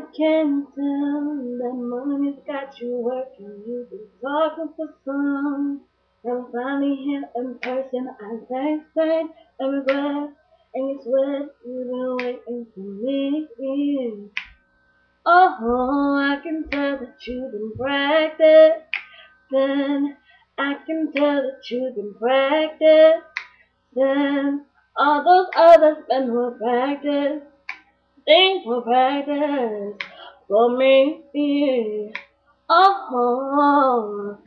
I can tell that money's got you working. You've been talking for some. And finally here in person, I thank every breath. And you swear you've been waiting for me. Oh, I can tell that you've been practicing. I can tell that you've been practicing. All those others been with practice. Things were practice for me. Oh,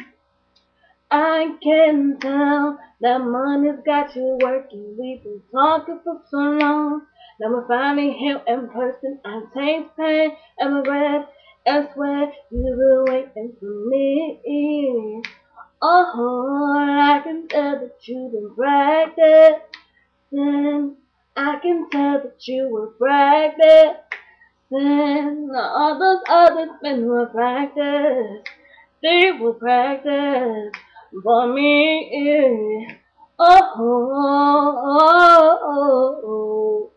I can tell that money's got you working. We've been talking for so long. Now we're finally here in person. I taste pain and regret. I swear you've been waiting for me. Oh, I can tell that you've been practicing. I can tell that you were practicing. All those others men were practice. They will practice for me. Oh, oh, oh, oh.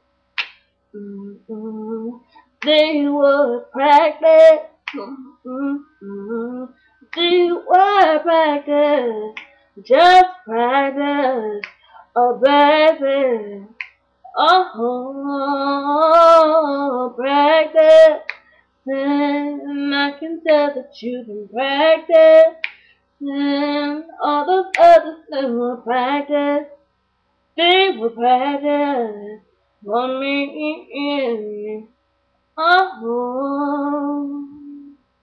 Mm-mm. They will practice. Mm-mm. They will practice. Just practice. Oh, baby. Oh, practice. And I can tell that you've been practicing. All those others that will practice, they will practice for me. Oh.